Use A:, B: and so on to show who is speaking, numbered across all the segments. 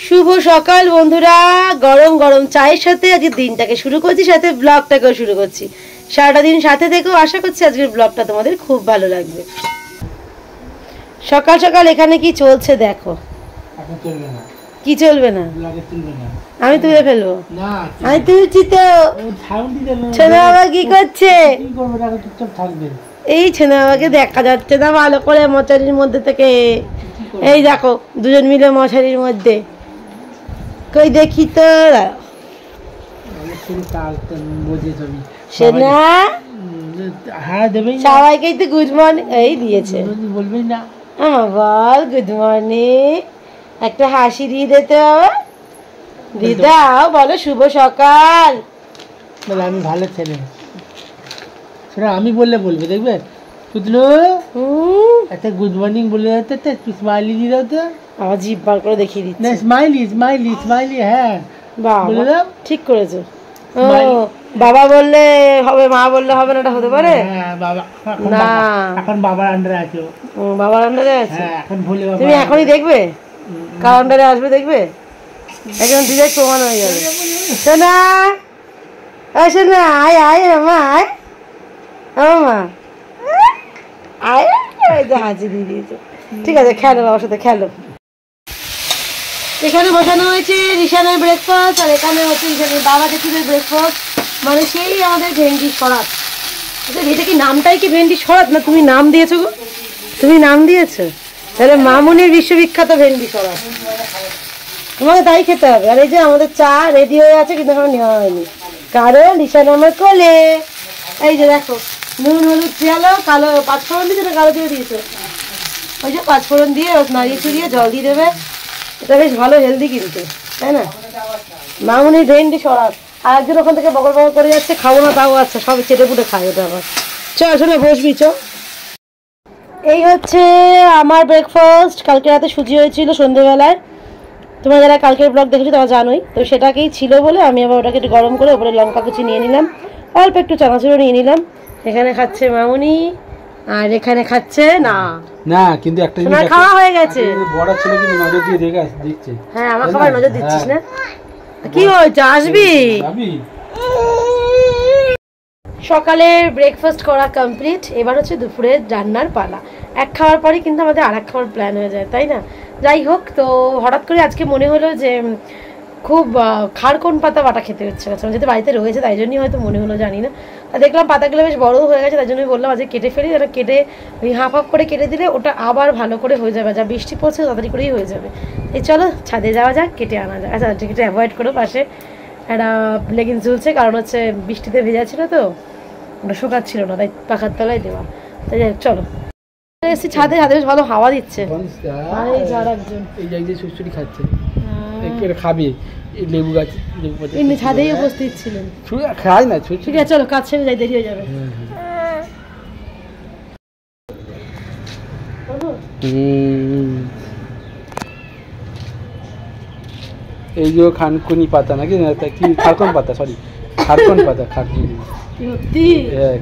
A: শুভ সকাল বন্ধুরা, গরম গরম চায়ের সাথে আজকে দিনটাকে শুরু করছি, সাথে ব্লগটাকেও শুরু করছি। সারাটা দিন সাথে থেকেও আশা করছি আজকের ব্লগটা তোমাদের খুব ভালো লাগবে। সকাল সকাল এখানে কি চলছে দেখো। কি চলবে না? আমি তুলে ফেলবো। আমি তুলছি তো। ছেলে বাবা কি করছে? এই ছেলে বাবাকে দেখা যাচ্ছে না ভালো করে মশারির মধ্যে থেকে। এই দেখো দুজন মিলে মশারির মধ্যে। কই দেখি তো। সবাইকেই তো গুড মর্নিং এই দিয়েছে। বল গুড মর্নিং, একটা হাসি দিয়ে দিতে হবে। দিদাও বলো শুভ সকাল।
B: আমি ভালো ছেলে, শোনা আমি বললে বলবে, দেখবে পুতলু একটা গুড মর্নিং বলে যেতে, একটু স্মাইলি দিয়ে দাও তো।
A: আমার জিভ বার করে দেখিয়ে দিচ্ছি।
B: না স্মাইলি স্মাইলি স্মাইলি, হ্যাঁ বলে দাও। ঠিক
A: করেছো। বাবা বললে হবে, মা বললে হবে না, এটা হতে পারে?
B: হ্যাঁ বাবা না, এখন বাবার আন্ডারে আছো।
A: বাবার আন্ডারে আছে।
B: হ্যাঁ এখন ভুলে বাবা।
A: তুমি এখনই দেখবে কার আন্ডারে আসবে, দেখবে এখন দিদাই প্রমাণ হয়ে যাবে। শোনা শোনা, আয় আয় মা, আয় মা আয়, হাঁচি দিয়ে দিয়েছে। ঠিক আছে খেলো, বাবার সাথে খেলো। এখানে বসানো হয়েছে রিশানের ব্রেকফাস্ট, আর এখানে হচ্ছে রিশানের বাবা জেঠুদের ব্রেকফাস্ট, মানে সেই আমাদের ভেন্ডি সরাত। এটা কি নামটাই কি ভেন্ডি সরাত, না তুমি নাম দিয়েছো গো? তুমি নাম দিয়েছো? তাহলে মামুনির বিশ্ববিখ্যাত ভেন্ডি সরাত, তোমাকে তাই খেতে হবে। আর এই যে আমাদের চা রেডি হয়ে আছে, কিন্তু এখন নেওয়া হয়নি, কারণ রিশান আমার কোলে। এই যে দেখো নুন হলুদ দিয়ালো, কালো পাঁচফোড়ন দিয়েছে না কালো দিয়ে দিয়েছে? ওই যে পাঁচফোড়ন দিয়ে নাড়িয়ে চুড়িয়ে জল দিয়ে দেবে। এটা বেশ ভালো হেলদি কিন্তু, তাই না? মামুনির ভেন্ডি সরাত। আর একজন ওখান থেকে বকর বকর করে যাচ্ছে, খাবো না তাও আচ্ছা, সব চেটে পুটে খায় ওটা আবার। চল শোনে বসবি চ। এই হচ্ছে আমার ব্রেকফাস্ট। কালকে রাতে সুজি হয়েছিল সন্ধ্যেবেলায়, তোমরা যারা কালকের ব্লগ দেখেছো তারা জানোই তো। সেটাকেই ছিল বলে আমি আবার ওটাকে একটু গরম করে ওপরে লঙ্কা কুচি নিয়ে নিলাম, অল্প একটু চানাচুরও নিয়ে নিলাম। এখানে খাচ্ছে মামুনি, আর এখানে খাচ্ছে না
B: না, কিন্তু একটা জিনিস
A: খাওয়া হয়ে গেছে।
B: বড় ছেলে কিন্তু নজর দিয়ে দেখছে।
A: হ্যাঁ আমার খাবার নজর দিচ্ছিস না? কি হয়েছে, আসবি? সকালের ব্রেকফাস্ট করা কমপ্লিট, এবার হচ্ছে দুপুরের রান্নার পালা। এক খাওয়ার পরে কিন্তু আমাদের আর এক খাওয়ার প্ল্যান হয়ে যায়, তাই না? যাই হোক, তো হঠাৎ করে আজকে মনে হলো যে খুব খারকোন পাতা বাটা খেতে হচ্ছে, যেহেতু বাড়িতে রয়েছে তাই জন্যই হয়তো মনে হলো, জানি না। আর দেখলাম পাতাগুলো বেশ বড় হয়ে গেছে, তাই জন্যই বললাম আজকে কেটে ফেলি। যেটা কেটে ওই হাফ হাফ করে কেটে দিলে ওটা আবার ভালো করে হয়ে যাবে, যা বৃষ্টি পড়ছে তাড়াতাড়ি করেই হয়ে যাবে। এই চলো ছাদে যাওয়া যাক, কেটে আনা যাক। আচ্ছা কেটে অ্যাভয়েড করো, পাশে একটা লেগিংস ঝুলছে, কারণ হচ্ছে বৃষ্টিতে ভেজা ছিল তো, ওটা শুকাচ্ছিল না, তাই পাখার তলায় দেওয়া। তাই যাই চলো এসেছি ছাদে, ছাদে বেশ ভালো হাওয়া দিচ্ছে। আর এই যার একজন
B: এই যে সুচুরি খাচ্ছে, খাবি লেবু গাছ,
A: এমনি ছাদেই উপস্থিত ছিলেন।
B: খাই না,
A: ঠিক আছে চলো কাজ ছেড়ে যাই, দেরি হয়ে যাবে।
B: এই যে খানকুনি পাতা নাকি, কি খারকন পাতা, সরি খারকন পাতা,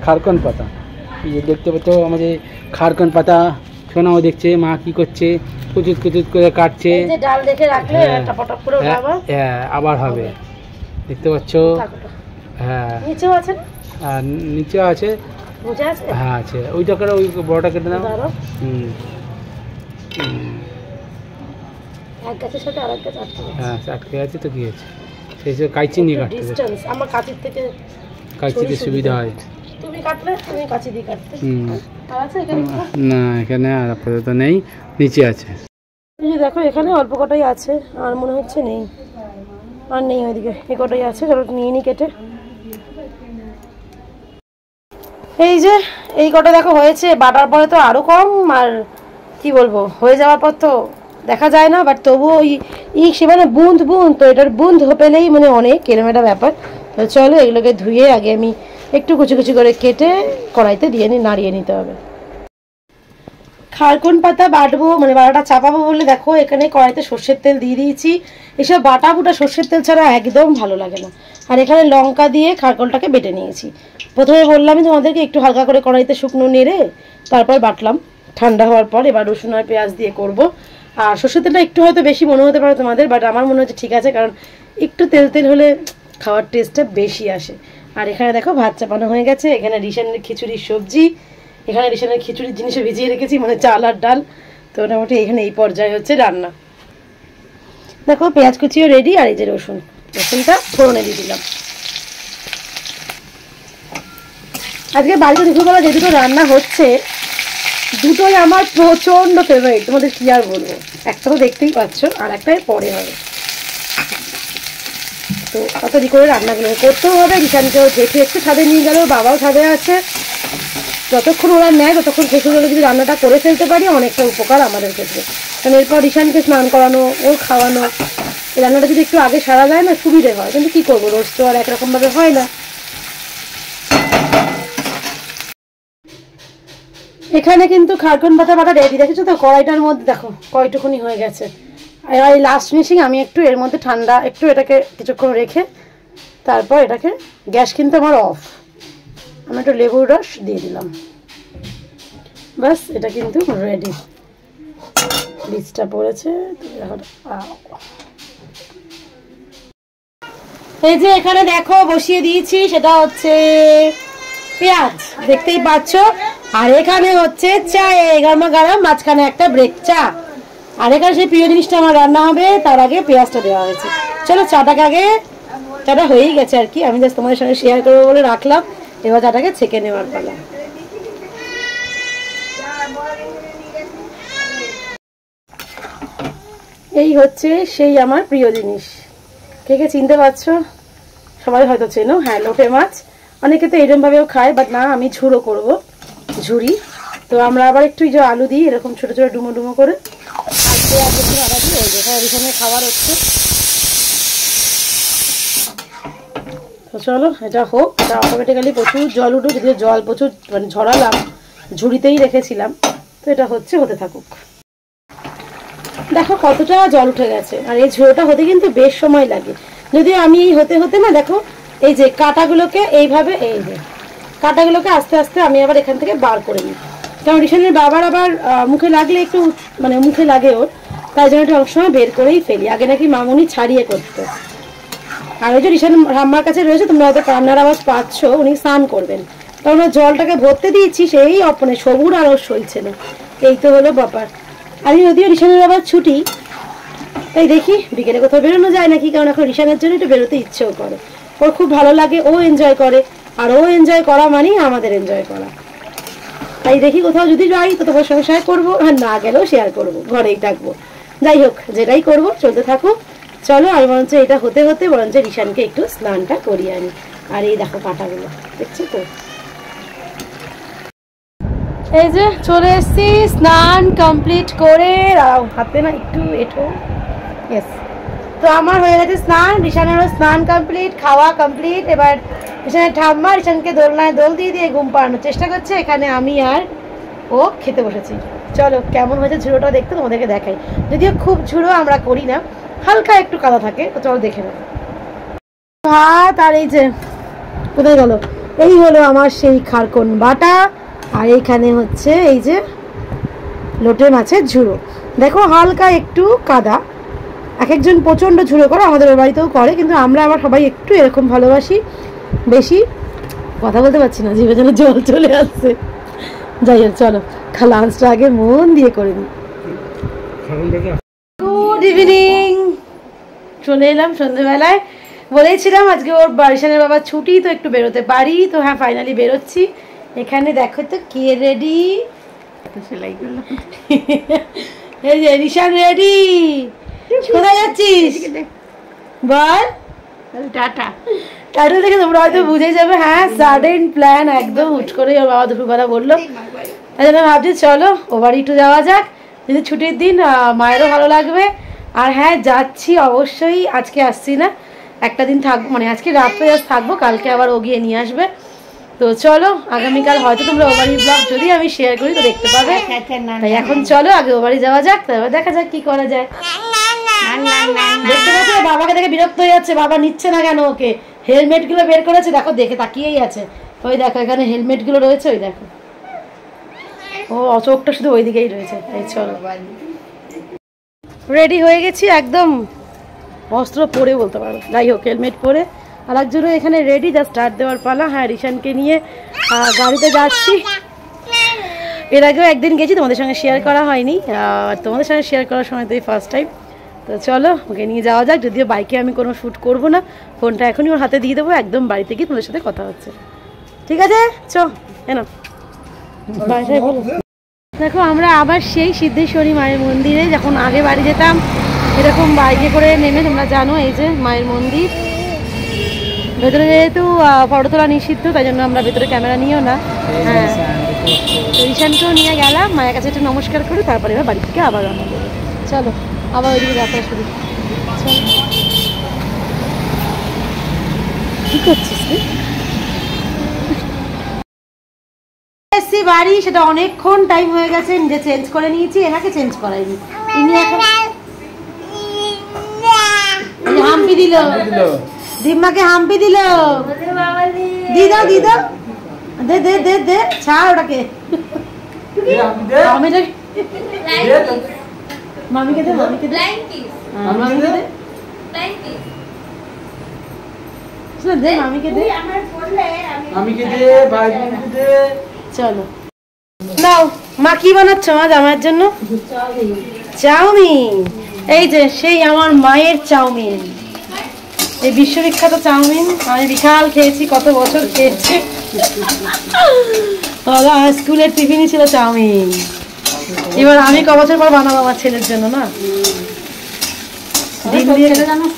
B: খারকন পাতা। এই যে দেখতে পাচ্ছ আমাদের খারকন পাতা। সোনাও দেখছে মা কি করছে, কুচুত কুচুত করে কাটছে।
A: ডাল দেখে রাখলে
B: হ্যাঁ আবার হবে, দেখতে পাচ্ছ। হ্যাঁ
A: নিচেও আছে,
B: আর নিচে আছে, হ্যাঁ আছে। ওইটা করে ওই বড়টা কেটে নাও। হ্যাঁ আটকে আছে তো, কি আছে সেই সব কাঁচি নিয়ে কাটতে হবে।
A: আমার কাঁচির থেকে
B: কাঁচিতে সুবিধা হয়।
A: তুমি কাটলে তুমি কাঁচি দিয়ে কাটতে।
B: না এখানে আর আপাতত নেই, নিচে আছে।
A: দেখো এখানে অল্প কটাই আছে, আর মনে হচ্ছে নেই, আর নেই ওইদিকে এই কটাই আছে। চলো নিয়ে নি কেটে। এই যে এই কটা দেখো হয়েছে, বাটার পরে তো আরো কম, আর কি বলবো হয়ে যাওয়ার পর তো দেখা যায় না, বাট তবুও ওই সে মানে বুঁদ বুঁদ, তো এটার বুঁদ পেলেই মানে অনেক এরকম একটা ব্যাপার। তো চলো এগুলোকে ধুয়ে আগে আমি একটু কুচি কুচি করে কেটে কড়াইতে দিয়ে নাড়িয়ে নিতে হবে। খারকোন পাতা বাটবো, মানে বাটাটা চাপাবো বলে দেখো এখানে কড়াইতে সর্ষের তেল দিয়ে দিয়েছি। এসব বাটা বুটা সর্ষের তেল ছাড়া একদম ভালো লাগে না। আর এখানে লঙ্কা দিয়ে খারকোনটাকে বেটে নিয়েছি। প্রথমে বললামই তোমাদেরকে একটু হালকা করে কড়াইতে শুকনো নেড়ে তারপর বাটলাম, ঠান্ডা হওয়ার পর এবার রসুন আর পেঁয়াজ দিয়ে করব। আর সর্ষের তেলটা একটু হয়তো বেশি মনে হতে পারে তোমাদের, বাট আমার মনে হচ্ছে ঠিক আছে, কারণ একটু তেল তেল হলে খাওয়ার টেস্টটা বেশি আসে। আর এখানে দেখো ভাত চাপানো হয়ে গেছে, এখানে রিশানের খিচুড়ির সবজি, এখানে রিশানের খিচুড়ির জিনিসও ভিজিয়ে রেখেছি, মানে চাল আর ডাল। তো মোটামুটি এখানে এই পর্যায়ে হচ্ছে রান্না। দেখো পেঁয়াজ কুচিও রেডি, আর এই যে রসুনটা ফোড়নে দিয়ে দিলাম। আজকে বাড়িতে দুপুরবেলা যে দুটো রান্না হচ্ছে দুটোই আমার প্রচন্ড ফেভারিট, তোমাদের কি আর বলবো। একটা তো দেখতেই পাচ্ছ, আর একটা পরে হবে। তো অতদি করে রান্নাগুলো করতেও হবে। রিশানকেও জেঠু একটু ছাদে নিয়ে গেল, বাবাও ছাদে আছে। যতক্ষণ ওরা নেয় ততক্ষণ শেষগুলো যদি রান্নাটা করে ফেলতে পারি অনেকটা উপকার আমাদের ক্ষেত্রে। কারণ এরপর রিশানকে স্নান করানো, ওর খাওয়ানো, এই রান্নাটা যদি একটু আগে সারা যায় না সুবিধে হয়। কিন্তু কী করবো, রোজ তো আর একরকমভাবে হয় না। এখানে কিন্তু খারকন পাতা বাটা রেডি, দেখেছো তো কড়াইটার মধ্যে দেখো কয়টুকুনি হয়ে গেছে। আর এই লাস্ট ফিনিশিং আমি একটু এর মধ্যে ঠান্ডা একটু এটাকে কিছুক্ষণ রেখে তারপর এটাকে, গ্যাস কিন্তু আমার অফ, আমি একটু লেবুর রস দিয়ে দিলাম, বাস এটা কিন্তু রেডি। বীজটা পড়েছে। এই যে এখানে দেখো বসিয়ে দিয়েছি, সেটা হচ্ছে পেঁয়াজ, দেখতেই পাচ্ছ। আর এখানে হচ্ছে চা, গরমা গরম, মাঝখানে একটা ব্রেক চা। আর এখানে সেই প্রিয় জিনিসটা আমার রান্না হবে, তার আগে পেঁয়াজটা দেওয়া হয়েছে। চলো চাটাকে আগে, চাটা হয়েই গেছে আর কি, আমি জাস্ট তোমাদের সঙ্গে শেয়ার করবো বলে রাখলাম। এবার চাটাকে ছেঁকে নেওয়ার পালা। এই হচ্ছে সেই আমার প্রিয় জিনিস, কে কে চিনতে পারছো? সবাই হয়তো চেনো, হ্যাঁ লোটে মাছ। অনেকে তো এরকমভাবেও খায়, বাট না আমি ঝুড়ো করবো, ঝুড়ি। তো আমরা আবার একটু যে আলু দিই এরকম ছোটো ছোটো ডুমো ডুমো করে, আর পেঁয়াজ একটু আদা দিয়ে ওই যে এখানে খাবার হচ্ছে। তো চলো এটা হোক, এটা অটোমেটিক্যালি প্রচুর জল উঠুক, যদিও জল প্রচুর মানে ঝরালাম, ঝুড়িতেই রেখেছিলাম। তো এটা হতে থাকুক। দেখো কতটা জল উঠে গেছে, আর এই ঝোড়োটা হতে কিন্তু বেশ সময় লাগে। যদিও আমি হতে না দেখো এই যে কাঁটাগুলোকে এইভাবে, এই যে কাঁটাগুলোকে আস্তে আস্তে আমি আবার এখান থেকে বার করে নিই। কারণ রিশানের বাবার আবার মুখে লাগলে একটু মানে মুখে লাগে ওর, তাই জন্য এটা অনেক সময় বের করেই ফেলি। আগে নাকি মামুনি ছাড়িয়ে করতো। আর ওই যে রিশান ঠাম্মার কাছে রয়েছে, তোমরা হয়তো কান্নার আওয়াজ পাচ্ছ, উনি স্নান করবেন। কারণ জলটাকে ভরতে দিয়েছি, সেই অপনে সবুর আর ওর সইছে না। এই তো হলো ব্যাপার। আমি যদিও রিশানের আবার ছুটি, তাই দেখি বিকেলে কোথাও বেরোনো যায় নাকি, কারণ এখন রিশানের জন্য একটু বেরোতে ইচ্ছেও করে, ওর খুব ভালো লাগে, ও এনজয় করে। আর ও এনজয় করা মানেই আমাদের এনজয় করা। তাই দেখি কোথাও যদি যাই তো তোমার সঙ্গে শেয়ার করবো, আর না গেলেও শেয়ার করবো, ঘরেই থাকবো। যাই হোক, যেটাই করবো চলতে থাকুক। চলো আর বরঞ্চ এটা হতে বরঞ্চ রিশানকে একটু স্নানটা করিয়ে আনি। আর এই দেখো কাঁটাগুলো দেখছো তো, এই যে চলে এসছি স্নান কমপ্লিট করে। হাতে না একটু এঠো, ইয়েস। তো আমার হয়ে গেছে স্নান, রিশানেরও স্নান কমপ্লিট, খাওয়া কমপ্লিট। এবার রিশানের ঠাম্মা রিশানকে দোলনায় দোল দিয়ে ঘুম পাড়ানোর চেষ্টা করছে। এখানে আমি আর ও খেতে বসেছি। চলো কেমন হয়েছে ঝুড়োটা দেখতে তোমাদেরকে দেখাই। যদিও খুব ঝুড়ো আমরা করি না, হালকা একটু কাদা থাকে, তো চলো দেখে নেব। ভাত আর এই যে কোথায় গেল, এই হলো আমার সেই খারকন বাটা। আর এইখানে হচ্ছে এই যে লোটে মাছের ঝুড়ো। দেখো হালকা একটু কাদা, এক একজন প্রচণ্ড ঝুড়ো করে, আমাদের বাড়িতেও করে, কিন্তু আমরা আবার সবাই একটু এরকম ভালোবাসি বেশি। কথা বলতে পারছি না, জিভে যেন জল চলে আসছে। যাই হোক চলো লাঞ্চটা আগে মন দিয়ে করে নিই। গুড ইভিনিং, চলে এলাম সন্ধ্যেবেলায়। বলেছিলাম আজকে ওর রিশানের বাবার ছুটি, তো একটু বেরোতে পারি। তো হ্যাঁ ফাইনালি বেরোচ্ছি। এখানে দেখো তো কে রেডি, সেলাই করলাম। এই যে রিশান রেডি। কোথায় যাচ্ছিস বল? টাটা। টাটা দেখে তোমরা হয়তো বুঝে যাবে, হ্যাঁ সাডেন প্ল্যান, একদম হুট করে ওর বাবা দুপুরবেলা বললো। তাই জন্য ভাবছি চলো ও বাড়ি একটু যাওয়া যাক, যদি ছুটির দিন মায়েরও ভালো লাগবে। আর হ্যাঁ যাচ্ছি অবশ্যই, আজকে আসছি না, একটা দিন থাকবো, মানে আজকে রাত্রে থাকবো, কালকে আবার ও গিয়ে নিয়ে আসবে। তো চলো আগামীকাল হয়তো তোমরা ও বাড়ির ব্লগ যদি আমি শেয়ার করি তো দেখতে পাবে। তাই এখন চলো আগে ও বাড়ি যাওয়া যাক, তারপর দেখা যাক কি করা যায়। দেখতে পাচ্ছ বাবাকে দেখে বিরক্ত হয়ে যাচ্ছে, বাবা নিচ্ছে না কেন ওকে। হেলমেট গুলো বের করেছে, দেখো দেখে তাকিয়েই আছে। ওই দেখো এখানে হেলমেট গুলো রয়েছে, ওই দেখো ও চোখটা শুধু ওইদিকেই রয়েছে। এই চলো। রেডি হয়ে গেছি একদম, অস্ত্র পরে বলতে পারো, যাই হোক হেলমেট পরে। আর একজনও এখানে রেডি, যা স্টার্ট দেওয়ার পালা। হ্যাঁ, রিশানকে নিয়ে গাড়িতে যাচ্ছি। এর আগেও একদিন গেছি, তোমাদের সঙ্গে শেয়ার করা হয়নি, আর তোমাদের সঙ্গে শেয়ার করার সময় তো এই ফার্স্ট টাইম। তো চলো ওকে নিয়ে যাওয়া যাক। যদিও বাইকে আমি কোনো শ্যুট করবো না, ফোনটা এখনই ওর হাতে দিয়ে দেবো, একদম বাড়িতে গিয়ে তোমাদের সাথে কথা হচ্ছে। ঠিক আছে, চ কেন বাসায় বলো। দেখো আমরা আবার সেই সিদ্ধেশ্বরী মায়ের মন্দিরে, যখন আগে বাড়ি যেতাম এরকম বাইকে করে নেমে, তোমরা জানো এই যে মায়ের মন্দির। ভেতরে যেহেতু ফটো তোলা নিষিদ্ধ, তাই জন্য আমরা ভেতরে ক্যামেরা নিয়েও না। হ্যাঁ, তো ঈশানকেও নিয়ে গেলাম, মায়ের কাছে একটু নমস্কার করে তারপরে এবার বাড়ি থেকে আবার রান্না করবো। চলো আবার ওইদিকে যাত্রা শুরু। কি করছিস এসছি বাড়ি, সেটা অনেকক্ষণ টাইম হয়ে গেছে, নিজে চেঞ্জ করে নিয়েছি, এনাকে চেঞ্জ করাইনি। ইনি এখন হাম্পি দিল, দিম্মাকে হাম্পি দিল। দিদা দিদা দে দে দে দে, ছাড় ওটাকে। মামিকে দে, মামিকে দে, মামিকে দে, মামিকে দে, দে মামিকে দে,
B: মামিকে দে, ভাইকে দে।
A: চলো নাও। মা কি বানাচ্ছ মা জামাইয়ের জন্য? চাউমিন। এই যে সেই আমার মায়ের চাউমিন, এই বিশ্ববিখ্যাত চাউমিন। আমি বিশাল খেয়েছি, কত বছর খেয়েছি। বাবা স্কুলের টিফিনই ছিল চাউমিন। এবার আমি ক বছর পর বানাবো আমার ছেলের জন্য না, ডিম দিয়ে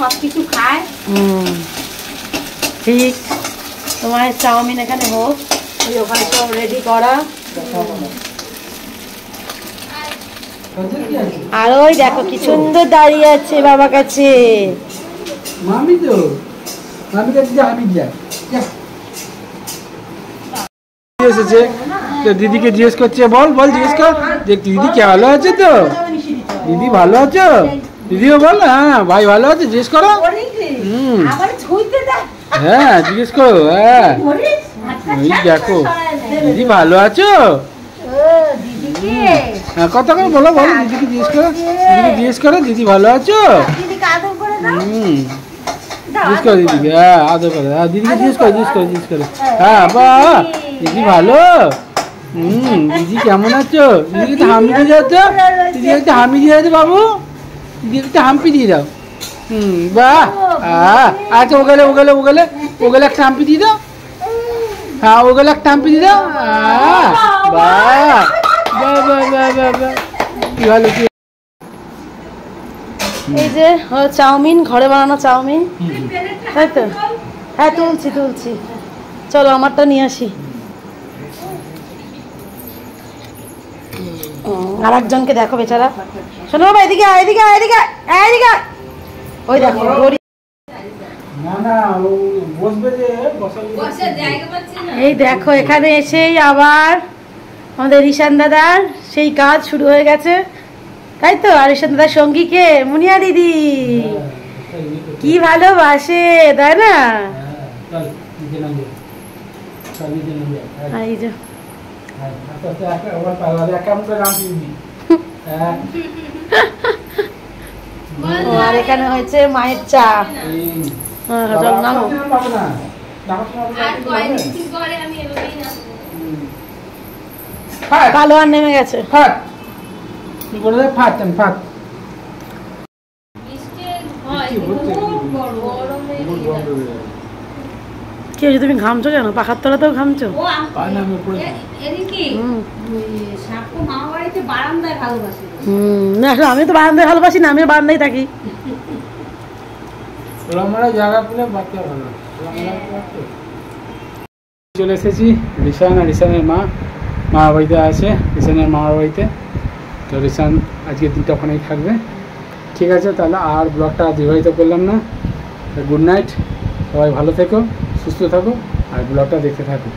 A: সব কিছু খায়। ঠিক, তোমার চাউমিন এখানে হোক, ওখানে সব রেডি করা। আর ওই দেখো কি সুন্দর দাঁড়িয়ে আছে বাবা কাছে।
B: মামি তো মামি কাছে যা, আমি যা এসেছে তো দিদিকে জিজ্ঞেস করছে, বল বল জিজ্ঞেস কর যে দিদি কে ভালো আছে তো? দিদি ভালো আছো? দিদিও বল হ্যাঁ ভাই ভালো আছে, জিজ্ঞেস করো। হ্যাঁ জিজ্ঞেস করো। হ্যাঁ ওই দেখো দিদি ভালো আছো? হ্যাঁ কথা করে বলো, বলো দিদিকে জিজ্ঞেস করো, দিদিকে জিজ্ঞেস করো দিদি ভালো আছো? জিজ্ঞেস করো দিদিকে, হ্যাঁ আদর করে, হ্যাঁ দিদিকে জিজ্ঞেস করো, জিজ্ঞেস করো, জিজ্ঞেস করো। হ্যাঁ বাহ দিদি ভালো, দিদি কেমন আছো? দিদিকে একটা হামি দিয়ে যাও তো, দিদিকে একটা হামি দিয়ে যাও বাবু, দিদিকে একটা হাম্পি দিয়ে দাও। বাহ, আচ্ছা ওগেলে ওগেলে ওগেলে ওগেলে একটা হাম্পি দিয়ে দাও। হ্যাঁ ওগেলে একটা হাম্পি দিয়ে দাও। বাহ বাহ বাহ বাহ বাহ বাহ, কি ভালো।
A: এই যে চাউমিন, ঘরে বানানো চাউমিন, তাই তো? হ্যাঁ তুলছি তুলছি, চলো আমারটা নিয়ে আসি। আর একজনকে দেখো বেচারা, শোনো বাবা এদিকে এদিকে এদিকে এদিকে, ওই দেখো এই দেখো এখানে এসেই আবার আমাদের ঈশান দাদার সেই কাজ শুরু হয়ে গেছে, তাই তো? আর ঈশান দাদার সঙ্গী কে? মুনিয়া দিদি, কি ভালোবাসে তাই না? এই যে আর এখানে হয়েছে মায়ের চা। চল নামো। কালো আর নেমে গেছে। কি হয়েছে, তুমি ঘামছো কেন? পাখার তলাতেও ঘামছো? না আমি তো বারান্দায় ভালোবাসি না, আমিও বারান্দায় থাকি।
B: চলে এসেছি রিশান আর রিশানের মা মামার বাড়িতে আছে, রিশানের মামার বাড়িতে। তো রিশান আজকে দিনটা ওখানেই থাকবে। ঠিক আছে তাহলে আর ব্লগটা দীর্ঘায়িত করলাম না। গুড নাইট, সবাই ভালো থেকো, সুস্থ থাকো আর ব্লগটা দেখতে থাকো।